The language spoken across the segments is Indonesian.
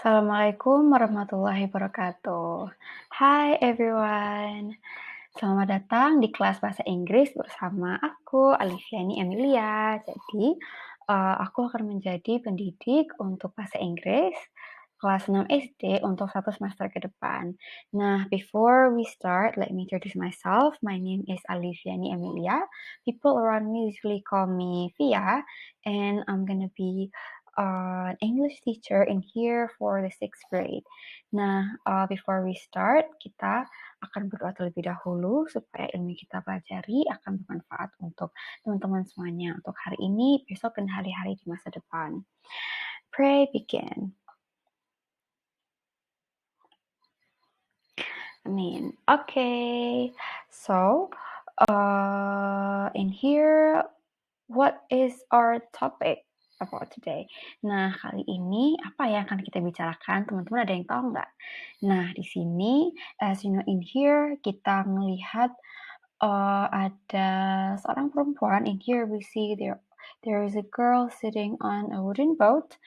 Assalamualaikum warahmatullahi wabarakatuh. Hi everyone. Selamat datang di kelas bahasa Inggris bersama aku, Aliviani Emilia. Jadi, aku akan menjadi pendidik untuk bahasa Inggris kelas 6 SD untuk 1 semester ke depan. Nah, before we start, let me introduce myself. My name is Aliviani Emilia. People around me usually call me Via, and I'm gonna be an English teacher in here for the 6th grade. Nah, before we start, kita akan berdoa terlebih dahulu supaya ilmu yang kita pelajari akan bermanfaat untuk teman-teman semuanya untuk hari ini, besok, dan hari-hari di masa depan. Pray begin. Amin. Okay, so in here, what is our topic about today? Nah, kali ini apa yang akan kita bicarakan? Teman-teman ada yang tahu nggak? Nah, di sini, as you know, in here kita melihat ada seorang perempuan. In here we see there is a girl sitting on a wooden boat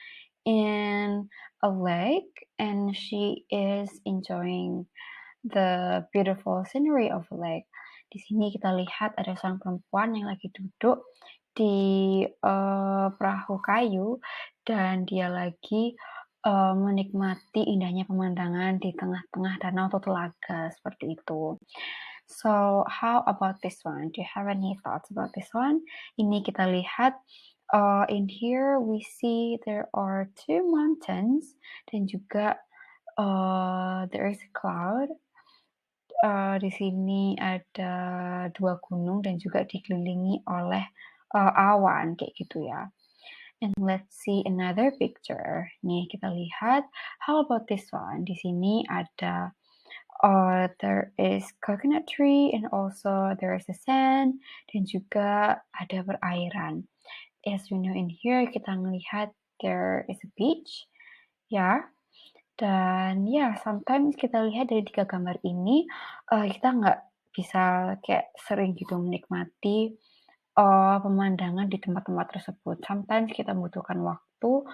in a lake, and she is enjoying the beautiful scenery of the lake. Di sini kita lihat ada seorang perempuan yang lagi duduk di perahu kayu dan dia lagi menikmati indahnya pemandangan di tengah-tengah danau atau telaga seperti itu. So, how about this one? Do you have any thoughts about this one? Ini kita lihat in here we see there are 2 mountains dan juga there is a cloud. Di sini ada 2 gunung dan juga dikelilingi oleh awan kayak gitu ya. And let's see another picture. Nih kita lihat, how about this one? Di sini ada there is coconut tree and also there is a sand dan juga ada perairan. As we know in here kita melihat there is a beach, ya. Dan ya, sometimes kita lihat dari 3 gambar ini, kita nggak bisa kayak sering gitu menikmati pemandangan di tempat-tempat tersebut. Sometimes kita membutuhkan waktu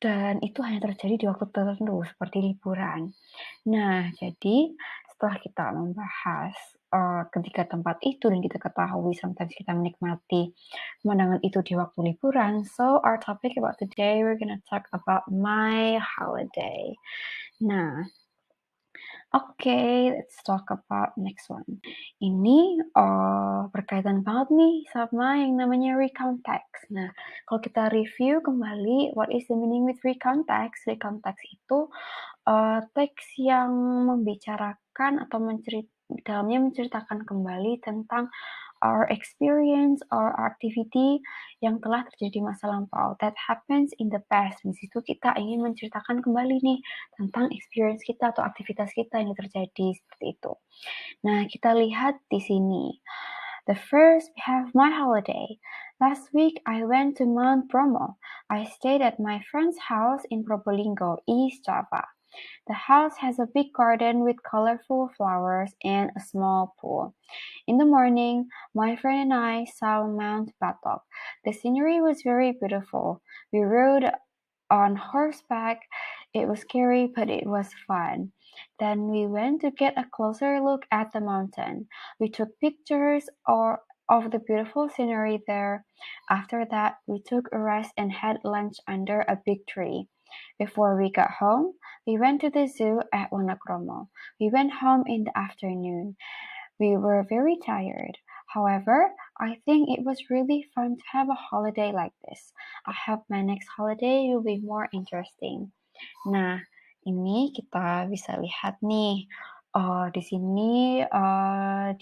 dan itu hanya terjadi di waktu tertentu seperti liburan. Nah, jadi setelah kita membahas ketiga tempat itu dan kita ketahui sometimes kita menikmati pemandangan itu di waktu liburan. So, our topic about today, we're gonna talk about my holiday. Nah, let's talk about next one. Ini berkaitan banget nih sama yang namanya recount text. Nah, kalau kita review kembali, what is the meaning with recount text? Recount text itu teks yang membicarakan atau dalamnya menceritakan kembali tentang our experience or activity yang telah terjadi di masa lampau that happens in the past. Di situ kita ingin menceritakan kembali nih tentang experience kita atau aktivitas kita yang terjadi seperti itu. Nah, kita lihat di sini. The first, we have my holiday. Last week, I went to Mount Bromo. I stayed at my friend's house in Probolinggo, East Java. The house has a big garden with colorful flowers and a small pool. In the morning, my friend and I saw Mount Batok. The scenery was very beautiful. We rode on horseback. It was scary, but it was fun. Then we went to get a closer look at the mountain. We took pictures of the beautiful scenery there. After that, we took a rest and had lunch under a big tree. Before we got home, we went to the zoo at Wonokromo. We went home in the afternoon. We were very tired. However, I think it was really fun to have a holiday like this. I hope my next holiday will be more interesting. Nah, ini kita bisa lihat nih, di sini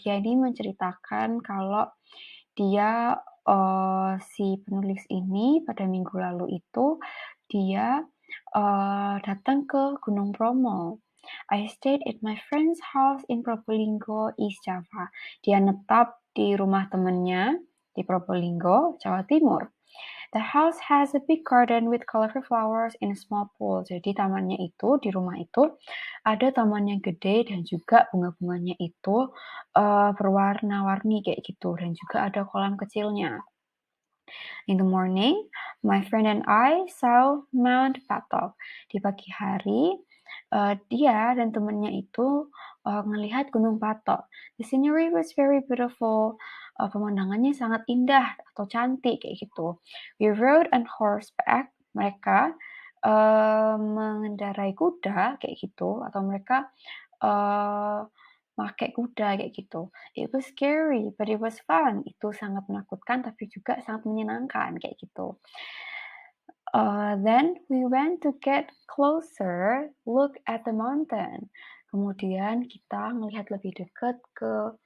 dia ini menceritakan kalau dia si penulis ini pada minggu lalu itu dia datang ke Gunung Bromo. I stayed at my friend's house in Probolinggo, East Java. Dia netap di rumah temannya di Probolinggo, Jawa Timur. The house has a big garden with colorful flowers in a small pool. Jadi tamannya itu, di rumah itu, ada taman yang gede dan juga bunga-bunganya itu berwarna-warni kayak gitu. Dan juga ada kolam kecilnya. In the morning, my friend and I saw Mount Batok. Di pagi hari, dia dan temannya itu ngelihat Gunung Batok. The scenery was very beautiful. Pemandangannya sangat indah atau cantik kayak gitu. We rode on horseback. Mereka mengendarai kuda kayak gitu, atau mereka pakai kuda kayak gitu. It was scary, but it was fun. Itu sangat menakutkan tapi juga sangat menyenangkan kayak gitu. Then we went to get closer, look at the mountain. Kemudian kita melihat lebih dekat ke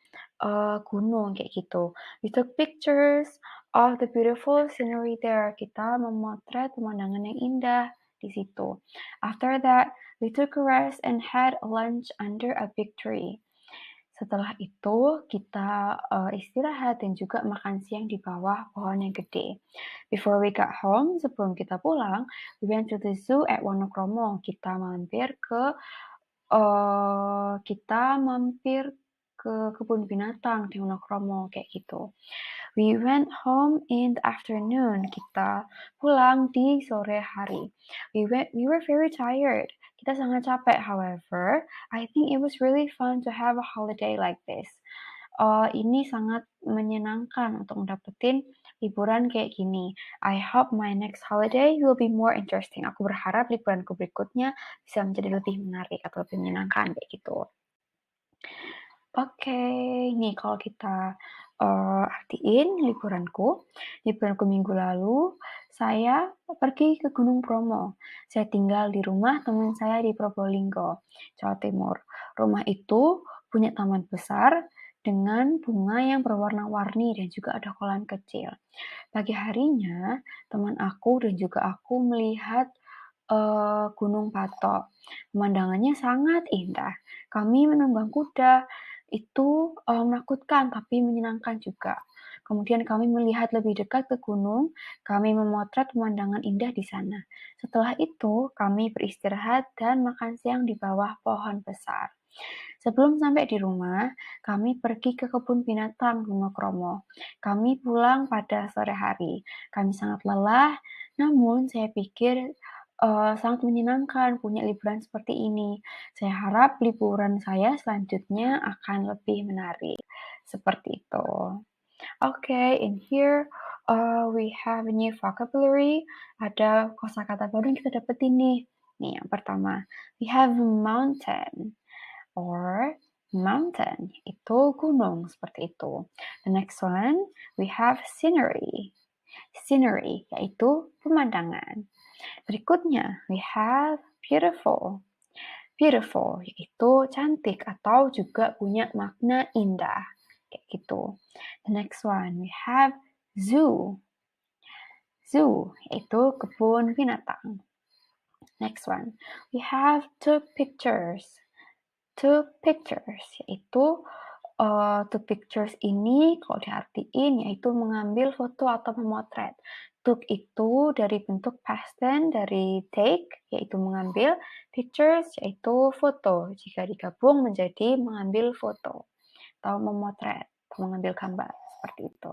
gunung kayak gitu. We took pictures of the beautiful scenery there. Kita memotret pemandangan yang indah di situ. After that, we took a rest and had lunch under a big tree. Setelah itu, kita istirahat dan juga makan siang di bawah pohon yang gede. Before we got home, sebelum kita pulang, we went to the zoo at Wonokromo. Kita mampir ke kebun binatang di Wonokromo kayak gitu. We went home in the afternoon. Kita pulang di sore hari. We were very tired. Kita sangat capek. However, I think it was really fun to have a holiday like this. Ini sangat menyenangkan untuk dapetin liburan kayak gini. I hope my next holiday will be more interesting. Aku berharap liburanku berikutnya bisa menjadi lebih menarik atau lebih menyenangkan kayak gitu. Oke, nih kalau kita artiin liburanku minggu lalu, saya pergi ke Gunung Bromo. Saya tinggal di rumah teman saya di Probolinggo, Jawa Timur. Rumah itu punya taman besar dengan bunga yang berwarna-warni dan juga ada kolam kecil. Pagi harinya, teman aku dan juga aku melihat Gunung Batok. Pemandangannya sangat indah. Kami menunggang kuda. Itu menakutkan tapi menyenangkan juga. Kemudian kami melihat lebih dekat ke gunung, kami memotret pemandangan indah di sana. Setelah itu, kami beristirahat dan makan siang di bawah pohon besar. Sebelum sampai di rumah, kami pergi ke kebun binatang Wonokromo. Kami pulang pada sore hari. Kami sangat lelah, namun saya pikir sangat menyenangkan punya liburan seperti ini. Saya harap liburan saya selanjutnya akan lebih menarik. Seperti itu. Okay, in here we have a new vocabulary. Ada kosakata baru yang kita dapetin nih. Nih, yang pertama, we have mountain or mountain. Itu gunung, seperti itu. The next one, we have scenery. Scenery, yaitu pemandangan. Berikutnya, we have beautiful. Beautiful, yaitu cantik atau juga punya makna indah. Kayak gitu. The next one, we have zoo. Zoo, yaitu kebun binatang. Next one, we have took pictures. Took pictures, yaitu took pictures ini kalau diartiin yaitu mengambil foto atau memotret. Took itu dari bentuk past tense dari take, yaitu mengambil, pictures, yaitu foto. Jika digabung menjadi mengambil foto atau memotret, atau mengambil gambar, seperti itu.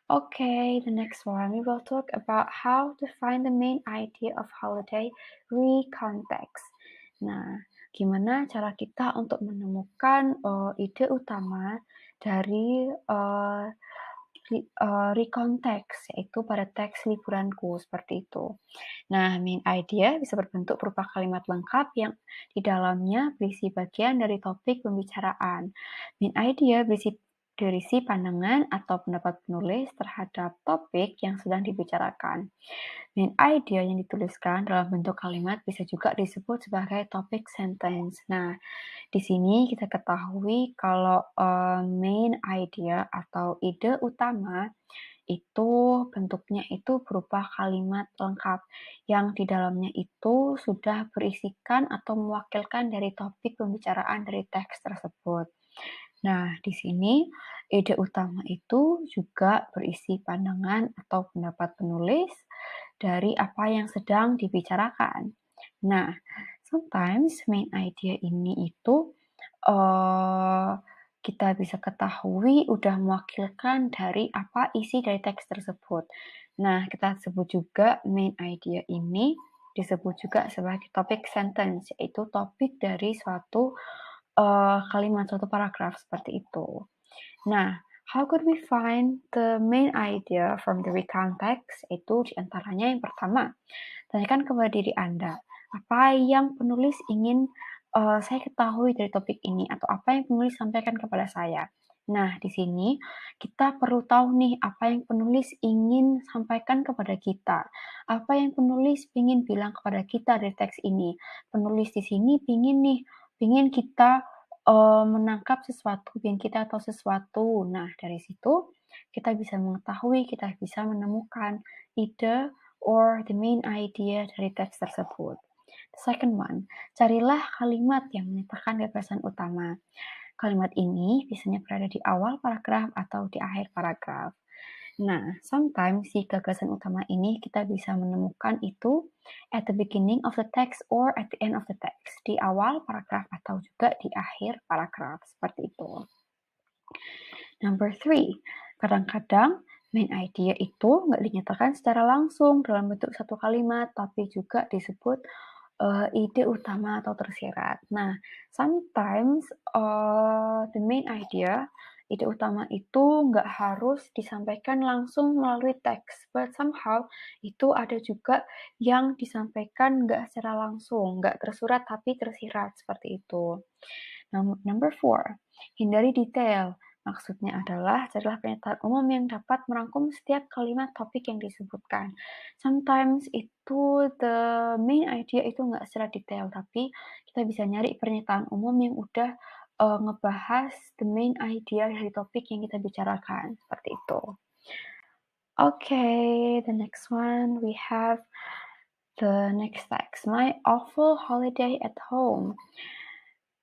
Okay, the next one, we will talk about how to find the main idea of holiday recontext. Nah, gimana cara kita untuk menemukan ide utama dari recontext, yaitu pada teks liburanku, seperti itu. Nah, main idea bisa berbentuk berupa kalimat lengkap yang di dalamnya berisi bagian dari topik pembicaraan. Main idea berisi pandangan atau pendapat penulis terhadap topik yang sedang dibicarakan. Main idea yang dituliskan dalam bentuk kalimat bisa juga disebut sebagai topic sentence. Nah, di sini kita ketahui kalau main idea atau ide utama itu bentuknya itu berupa kalimat lengkap yang di dalamnya itu sudah berisikan atau mewakilkan dari topik pembicaraan dari teks tersebut. Nah, di sini ide utama itu juga berisi pandangan atau pendapat penulis dari apa yang sedang dibicarakan. Nah, sometimes main idea ini itu kita bisa ketahui udah mewakilkan dari apa isi dari teks tersebut. Nah, kita sebut juga main idea ini disebut juga sebagai topic sentence, yaitu topik dari suatu kalimat, suatu paragraf seperti itu. Nah, how could we find the main idea from the recount text? Itu diantaranya yang pertama, tanyakan kepada diri Anda, apa yang penulis ingin saya ketahui dari topik ini, atau apa yang penulis sampaikan kepada saya. Nah, di sini kita perlu tahu nih apa yang penulis ingin sampaikan kepada kita. Apa yang penulis ingin bilang kepada kita dari teks ini. Penulis di sini pingin kita menangkap sesuatu, pingin kita tahu sesuatu. Nah, dari situ kita bisa mengetahui, kita bisa menemukan ide or the main idea dari teks tersebut. The second one, carilah kalimat yang menyatakan gagasan utama. Kalimat ini biasanya berada di awal paragraf atau di akhir paragraf. Nah, sometimes si gagasan utama ini kita bisa menemukan itu at the beginning of the text or at the end of the text, di awal paragraf atau juga di akhir paragraf, seperti itu. Number three, kadang-kadang main idea itu nggak dinyatakan secara langsung dalam bentuk satu kalimat, tapi juga disebut ide utama atau tersirat. Nah, sometimes the main idea, ide utama itu nggak harus disampaikan langsung melalui teks, but somehow itu ada juga yang disampaikan nggak secara langsung, nggak tersurat tapi tersirat seperti itu. Number four, hindari detail. Maksudnya adalah carilah pernyataan umum yang dapat merangkum setiap kalimat topik yang disebutkan. Sometimes itu the main idea itu nggak secara detail, tapi kita bisa nyari pernyataan umum yang udah ngebahas the main idea dari topik yang kita bicarakan, seperti itu. Okay, the next one we have the next text. My awful holiday at home.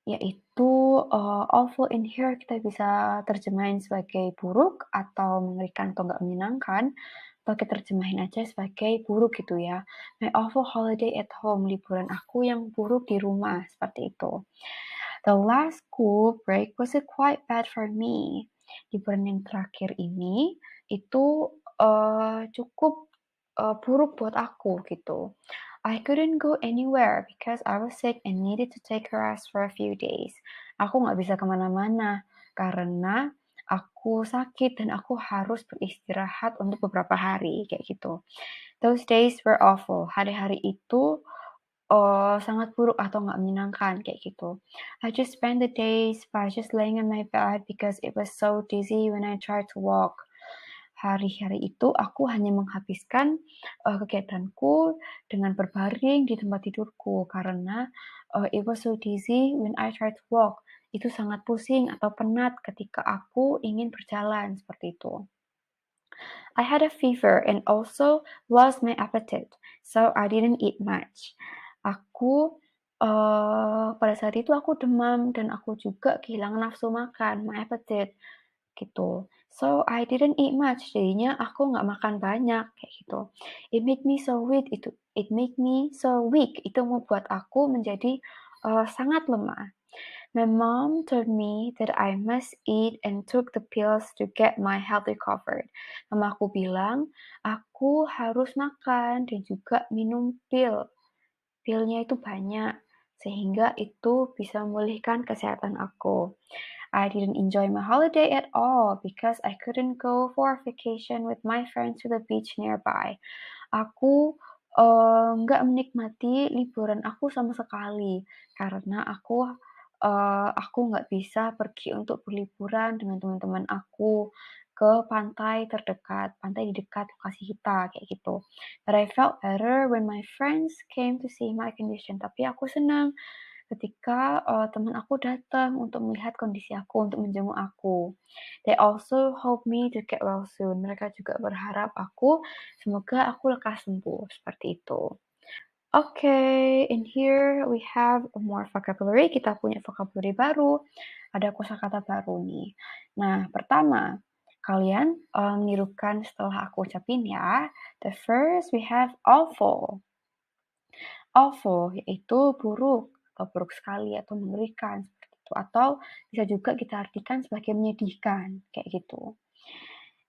Yaitu, awful in here kita bisa terjemahin sebagai buruk atau mengerikan atau nggak menyenangkan, atau kita terjemahin aja sebagai buruk gitu ya. My awful holiday at home, liburan aku yang buruk di rumah, seperti itu. The last school break was quite bad for me. Liburan yang terakhir ini itu, cukup, buruk buat aku gitu. I couldn't go anywhere because I was sick and needed to take a rest for a few days. Aku nggak bisa kemana-mana karena aku sakit dan aku harus beristirahat untuk beberapa hari, kayak gitu. Those days were awful. Hari-hari itu sangat buruk atau nggak menyenangkan, kayak gitu. I just spent the days by just laying on my bed because it was so dizzy when I tried to walk. Hari-hari itu aku hanya menghabiskan kegiatanku dengan berbaring di tempat tidurku karena it was so dizzy when I tried to walk. Itu sangat pusing atau penat ketika aku ingin berjalan, seperti itu. I had a fever and also lost my appetite, so I didn't eat much. Aku pada saat itu aku demam dan aku juga kehilangan nafsu makan, my appetite, gitu. So I didn't eat much, jadinya aku nggak makan banyak, kayak gitu. It made me so weak, itu membuat aku menjadi sangat lemah. My mom told me that I must eat and took the pills to get my health recovered. Mamaku bilang, aku harus makan dan juga minum pil. Pilnya itu banyak, sehingga itu bisa memulihkan kesehatan aku. I didn't enjoy my holiday at all because I couldn't go for a vacation with my friends to the beach nearby. Aku nggak menikmati liburan aku sama sekali karena aku nggak bisa pergi untuk berliburan dengan teman-teman aku ke pantai terdekat, pantai di dekat lokasi kita, kayak gitu. But I felt better when my friends came to see my condition. Tapi aku senang ketika teman aku datang untuk melihat kondisi aku, untuk menjenguk aku. They also hope me to get well soon. Mereka juga berharap semoga aku lekas sembuh, seperti itu. Okay, in here we have more vocabulary. Kita punya vocabulary baru, ada kosakata baru nih. Nah, pertama, kalian menirukan setelah aku ucapin ya. The first we have awful. Awful yaitu buruk atau buruk sekali atau mengerikan. gitu. Atau bisa juga kita artikan sebagai menyedihkan, kayak gitu.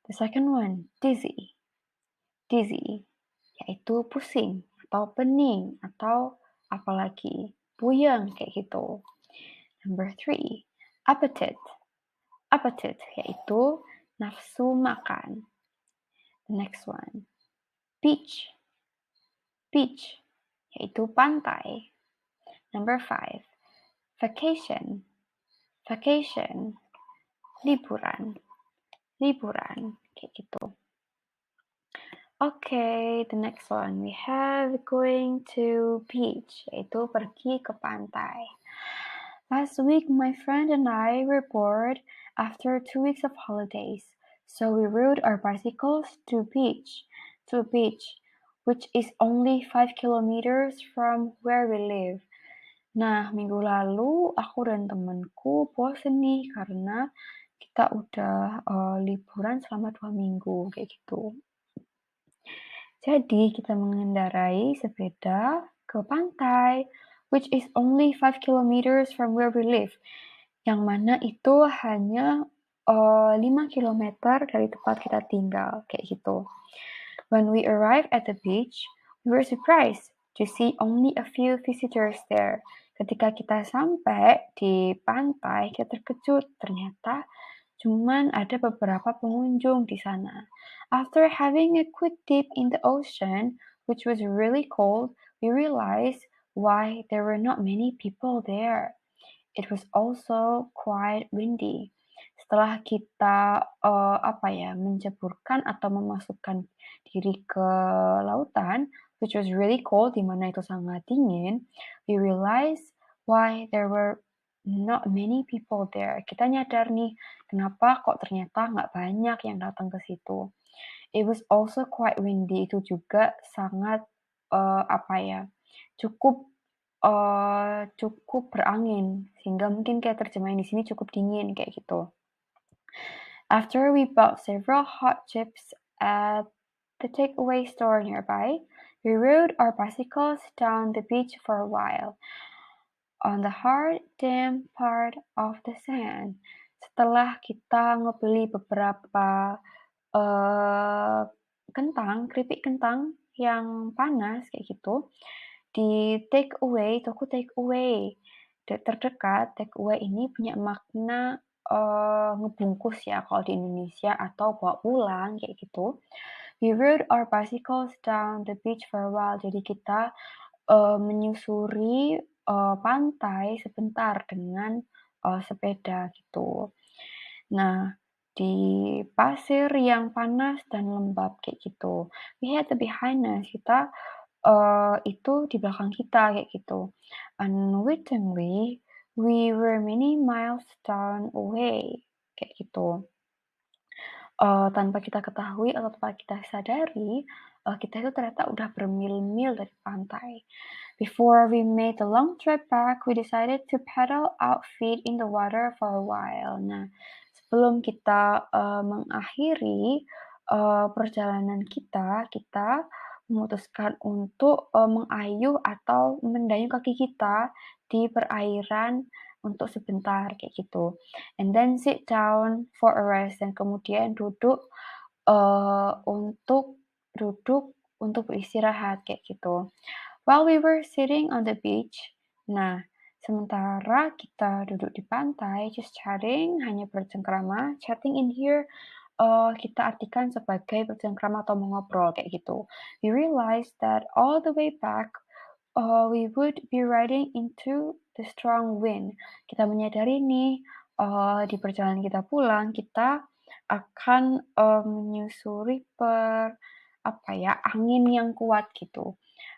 The second one, dizzy. Dizzy, yaitu pusing, atau pening, atau apalagi puyeng, kayak gitu. Number 3, appetite. Appetite, yaitu nafsu makan. The next one, beach. Beach, yaitu pantai. Number 5, vacation. Vacation, liburan. Liburan, kayak gitu. Okay, the next one we have going to beach, yaitu pergi ke pantai. Last week, my friend and I were bored after 2 weeks of holidays, so we rode our bicycles to beach, which is only 5 kilometers from where we live. Nah, minggu lalu aku dan temanku bosen nih karena kita udah liburan selama 2 minggu, kayak gitu. Jadi kita mengendarai sepeda ke pantai, which is only 5 kilometers from where we live. Yang mana itu hanya 5 kilometer dari tempat kita tinggal, kayak gitu. When we arrived at the beach, we were surprised to see only a few visitors there. Ketika kita sampai di pantai, kita terkejut ternyata cuman ada beberapa pengunjung di sana. After having a quick dip in the ocean, which was really cold, we realized why there were not many people there. It was also quite windy. Setelah kita menceburkan atau memasukkan diri ke lautan, which was really cold, di mana itu sangat dingin, we realized why there were not many people there. Kita nyadar nih, kenapa kok ternyata nggak banyak yang datang ke situ. It was also quite windy. Itu juga sangat cukup berangin, sehingga mungkin kayak terjemahin di sini cukup dingin kayak gitu. After we bought several hot chips at the takeaway store nearby, we rode our bicycles down the beach for a while on the hard, damp part of the sand. Setelah kita ngebeli beberapa keripik kentang yang panas kayak gitu, di toko take away terdekat. Take away ini punya makna ngebungkus ya kalau di Indonesia, atau bawa pulang kayak gitu. We rode our bicycles down the beach for a while. Jadi kita menyusuri pantai sebentar dengan sepeda gitu. Nah, di pasir yang panas dan lembab kayak gitu. We had the behind us, kita itu di belakang kita kayak gitu. Unwittingly, we were many miles down away kayak gitu. Tanpa kita ketahui atau tanpa kita sadari, kita itu ternyata udah bermil-mil dari pantai. Before we made the long trip back, we decided to paddle out feet in the water for a while. Nah, sebelum kita mengakhiri perjalanan kita memutuskan untuk mengayuh atau mendayung kaki kita di perairan untuk sebentar kayak gitu. And then sit down for a rest, dan kemudian duduk untuk beristirahat kayak gitu. While we were sitting on the beach, nah sementara kita duduk di pantai, just chatting, hanya bercengkrama. Chatting in here kita artikan sebagai bercengkrama atau mengobrol kayak gitu. We realized that all the way back, we would be riding into the strong wind. Kita menyadari nih, di perjalanan kita pulang, kita akan menyusuri angin yang kuat gitu.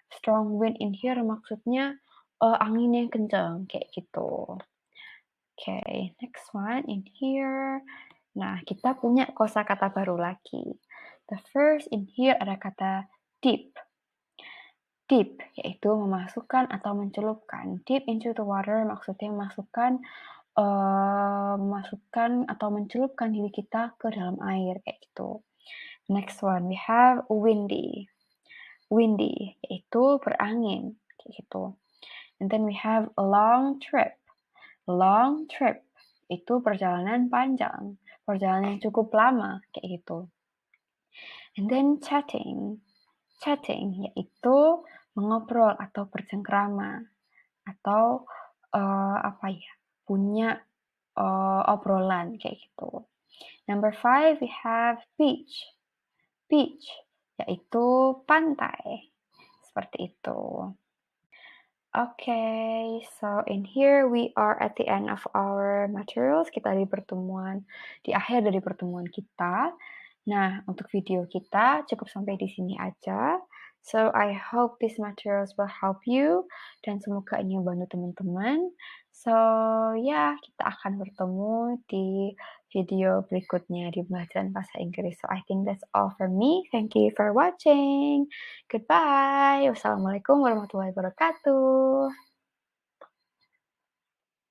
Strong wind in here maksudnya angin yang kencang kayak gitu. Okay, next one in here. Nah, kita punya kosakata baru lagi. The first in here ada kata dip. Dip, yaitu memasukkan atau mencelupkan. Dip into the water maksudnya memasukkan atau mencelupkan diri kita ke dalam air, kayak gitu. Next one, we have windy. Windy, yaitu berangin, kayak gitu. And then we have a long trip. Long trip itu perjalanan panjang, perjalanan yang cukup lama kayak gitu. And then chatting yaitu mengobrol atau bercengkrama atau punya obrolan kayak gitu. Number 5 we have beach yaitu pantai seperti itu. Okay, so in here we are at the end of our materials. Kita di akhir dari pertemuan kita. Nah, untuk video kita cukup sampai di sini aja. So I hope these materials will help you dan semoga ini membantu teman-teman. So ya, kita akan bertemu di video berikutnya di pembelajaran bahasa Inggris. So I think that's all for me. Thank you for watching. Goodbye. Wassalamualaikum warahmatullahi wabarakatuh.